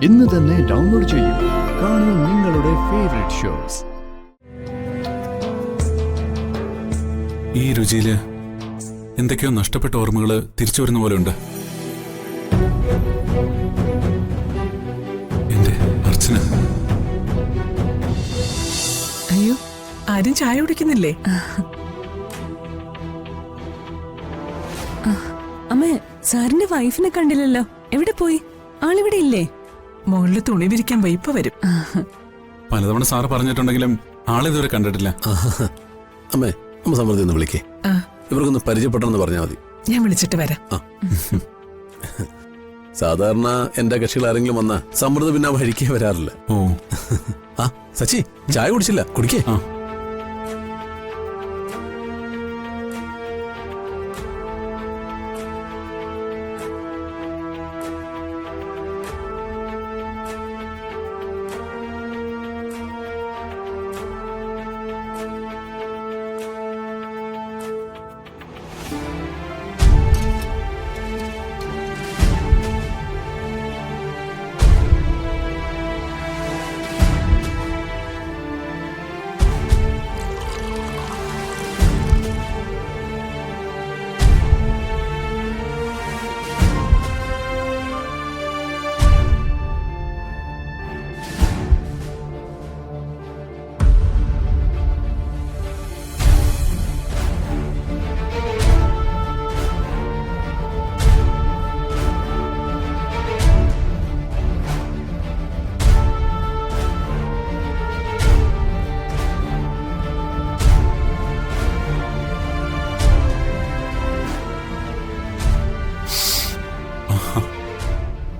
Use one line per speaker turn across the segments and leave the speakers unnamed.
ഇന്ന് തന്നെ ഡൗൺലോഡ് ചെയ്യൂ. കാണൂ നിങ്ങളുടെ ഫേവറേറ്റ് ഷോസ്.
ഈ രുചിയില് എന്തൊക്കെയോ നഷ്ടപ്പെട്ട ഓർമ്മകള് തിരിച്ചു വരുന്ന പോലെ ഉണ്ട്. എന്റെ അർച്ചന.
അയ്യോ, ആരും ചായ കുടിക്കുന്നില്ലേ?
അമ്മേ, സാറിന്റെ വൈഫിനെ കണ്ടില്ലല്ലോ. എവിടെ പോയി? ആളിവിടെ ഇല്ലേ?
മുകളിൽ തുണി വിരിക്കാൻ വൈപ്പ് വരും.
പലതവണ സാറ് പറഞ്ഞിട്ടുണ്ടെങ്കിലും ആളിതുവരെ കണ്ടിട്ടില്ല.
അമ്മേ, അമ്മ സമൃദ്ധി ഒന്ന് വിളിക്കേ. ഇവർക്കൊന്ന് പരിചയപ്പെട്ടെന്ന് പറഞ്ഞാൽ മതി.
ഞാൻ വിളിച്ചിട്ട് വരാം.
സാധാരണ എന്റെ കക്ഷികൾ ആരെങ്കിലും വന്നാ സമൃദ്ധി പിന്നെ വഴിക്കേ വരാറില്ല.
ഓ,
ആ സച്ചി, ചായ കുടിച്ചില്ല, കുടിക്കേ.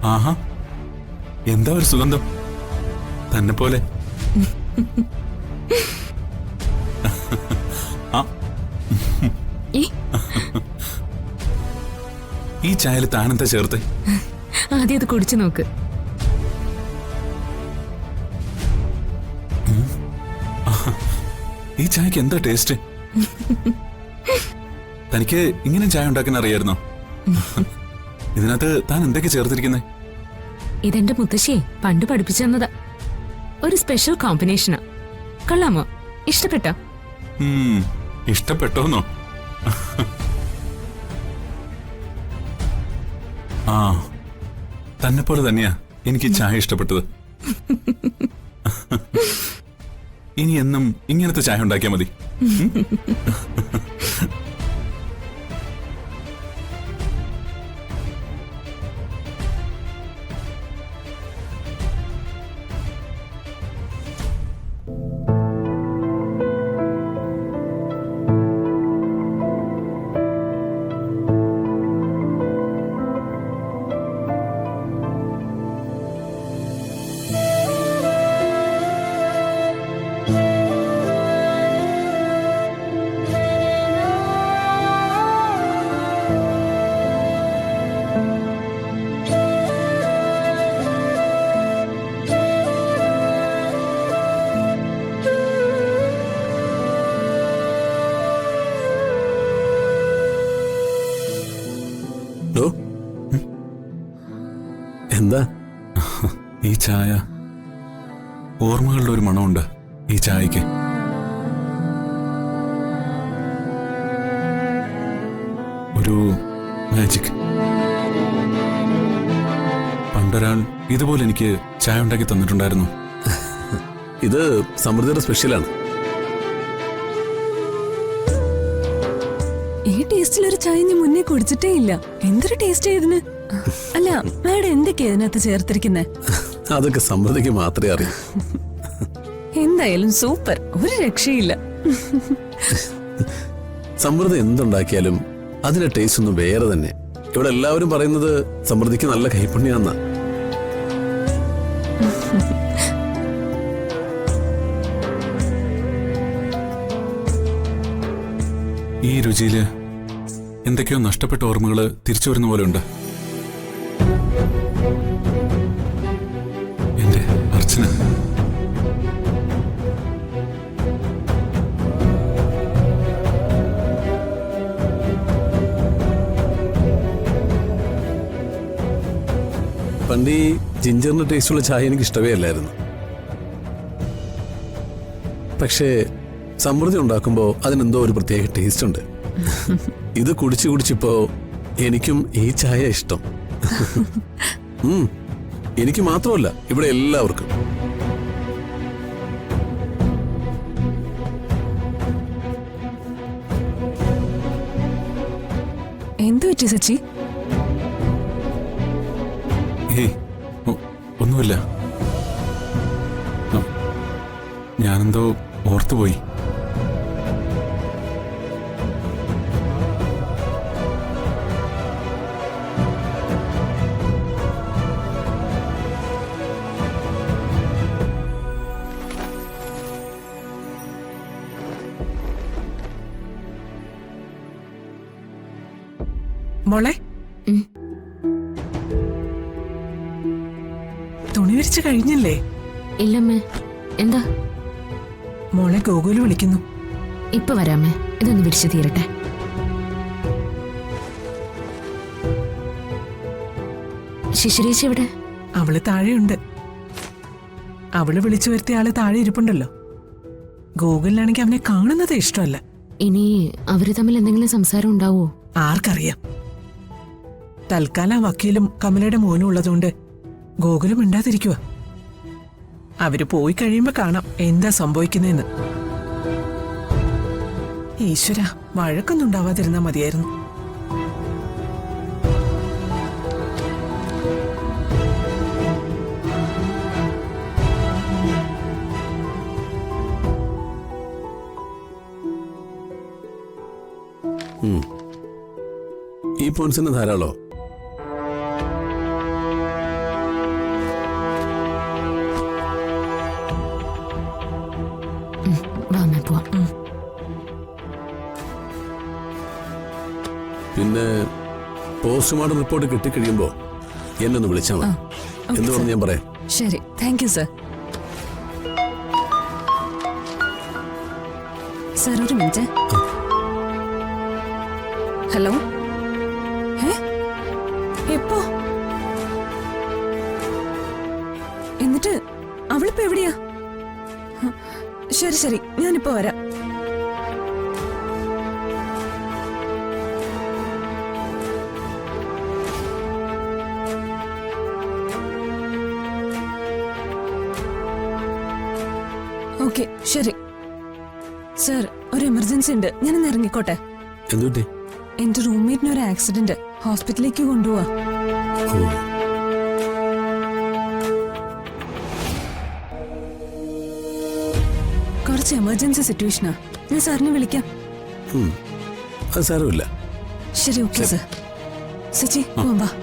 ആഹാ, എന്താ ഒരു സുഗന്ധം തന്നെ പോലെ. ഈ ചായയിൽ താനെന്താ ചേർത്ത്?
ആദ്യം അത് കുടിച്ചു നോക്ക്.
ഈ ചായക്ക് എന്താ ടേസ്റ്റ്? തനിക്ക് ഇങ്ങനെ ചായ ഉണ്ടാക്കാൻ അറിയായിരുന്നോ? ഇതിനകത്ത് താൻ എന്തൊക്കെ ചേർത്തിരിക്കുന്നേ?
ഇതെന്റെ മുത്തശ്ശിയെ പണ്ട് പഠിപ്പിച്ചു തന്നതാ. ഒരു സ്പെഷ്യൽ കോമ്പിനേഷനാ. കൊള്ളാമോ? ഇഷ്ടപ്പെട്ടോ?
ഇഷ്ടപ്പെട്ടോന്നോ? ആ, തന്നെ പോലെ തന്നെയാ എനിക്ക് ചായ ഇഷ്ടപ്പെട്ടത്. ഇനി എന്നും ഇങ്ങനത്തെ ചായ ഉണ്ടാക്കിയാൽ മതി.
എന്താ
ഈ ചായ? ഓർമ്മകളുടെ ഒരു മണമുണ്ട് ഈ ചായക്ക്. ഒരു മാജിക്. പണ്ടൊരാൾ ഇതുപോലെ എനിക്ക് ചായ ഉണ്ടാക്കി തന്നിട്ടുണ്ടായിരുന്നു.
ഇത് സമൃദ്ധിയുടെ സ്പെഷ്യലാണ്.
ഈ ടേസ്റ്റിലൊരു ചായ ഞാൻ മുന്നേ കുടിച്ചിട്ടേ ഇല്ല. എന്തൊരു ടേസ്റ്റ് ഇതിന്! അല്ല, മാഡം എന്തൊക്കെയാ ഇതിനകത്ത് ചേർത്തിരിക്കുന്നേ?
അതൊക്കെ സമൃദ്ധിക്ക് മാത്രമേ അറിയൂ.
എന്തായാലും സൂപ്പർ, ഒരു രക്ഷയില്ല.
സമൃദ്ധി എന്തുണ്ടാക്കിയാലും അതിന്റെ ടേസ്റ്റ് ഒന്നും വേറെ തന്നെ. ഇവിടെ എല്ലാവരും പറയുന്നത് സമൃദ്ധിക്ക് നല്ല കൈപ്പുണ്യാന്നാ.
ഈ രുചിയില് എന്തൊക്കെയോ നഷ്ടപ്പെട്ട ഓർമ്മകള് തിരിച്ചു വരുന്ന പോലെ ഉണ്ട്. എന്റെ അർച്ചന.
പണ്ട് ഈ ജിഞ്ചറിന്റെ ടേസ്റ്റുള്ള ചായ എനിക്ക് ഇഷ്ടമേ അല്ലായിരുന്നു. പക്ഷേ സമൃദ്ധി ഉണ്ടാക്കുമ്പോൾ അതിനെന്തോ ഒരു പ്രത്യേക ടേസ്റ്റ് ഉണ്ട്. ഇത് കുടിച്ചു കുടിച്ചിപ്പോ എനിക്കും ഈ ചായ ഇഷ്ടം. എനിക്ക് മാത്രമല്ല, ഇവിടെ എല്ലാവർക്കും.
എന്തു പറ്റി സച്ചി?
ഏയ് ഒന്നുമില്ല. ഞാനെന്തോ ഓർത്തുപോയി.
മോളെ, തുണി വിരിച്ചു കഴിഞ്ഞില്ലേ?
ഇല്ലമ്മേ. എന്താ?
മോളെ ഗോകുല് വിളിക്കുന്നു.
ഇപ്പൊ വരാമേ, ഇതൊന്ന് വിരിച്ചു തീരട്ടെ. ശിശിരേച്ചി എവിടെ?
അവള് താഴെയുണ്ട്. അവള് വിളിച്ചു വരുത്തിയ ആള് താഴെ ഇരിപ്പുണ്ടല്ലോ. ഗോകുലിനാണെങ്കിൽ അവനെ കാണുന്നത് ഇഷ്ടമല്ല.
ഇനി അവര് തമ്മിൽ എന്തെങ്കിലും സംസാരം ഉണ്ടാവോ?
ആർക്കറിയാം. തൽക്കാലം വക്കീലും കമലയുടെ മോനും ഉള്ളതുകൊണ്ട് ഗോകുലും മിണ്ടാതിരിക്കുക. അവര് പോയി കഴിയുമ്പോ കാണാം എന്താ സംഭവിക്കുന്നതെന്ന്. ഈശ്വര, വഴക്കൊന്നും ഉണ്ടാവാതിരുന്നാ മതിയായിരുന്നു.
ഈ പോൺസിന് ധാരാളോ?
വാമേ പോവാം.
പിന്നെ പോസ്റ്റ്മോർട്ടം റിപ്പോർട്ട് കിട്ടിക്കഴിയുമ്പോ എന്നെ ഒന്ന് വിളിച്ചാൽ മതി. എന്ന് പറഞ്ഞ് ഞാൻ പറയാം.
ശരി, താങ്ക് യു സർ. സർ ഒരു മിനിറ്റ്. ഹലോ, എപ്പോ? എന്നിട്ട് അവളിപ്പോ എവിടെയാ? ശരി ശരി, ഞാനിപ്പോ വരാം. ഓക്കെ, ശരി. സർ, ഒരു എമർജൻസി ഉണ്ട്, ഞാനൊന്ന് ഇറങ്ങിക്കോട്ടെ.
എന്തുപറ്റി?
എന്റെ റൂംമേറ്റിന് ഒരു ആക്സിഡന്റ്, ഹോസ്പിറ്റലിലേക്ക് കൊണ്ടുപോവാ. കുറച്ച് എമർജൻസി സിറ്റുവേഷനാ, ഞാൻ സാറിനെ വിളിക്കാം.
അത് സാരമില്ല.
ശരി, ഓക്കെ സർ. സച്ചി, പോവാം.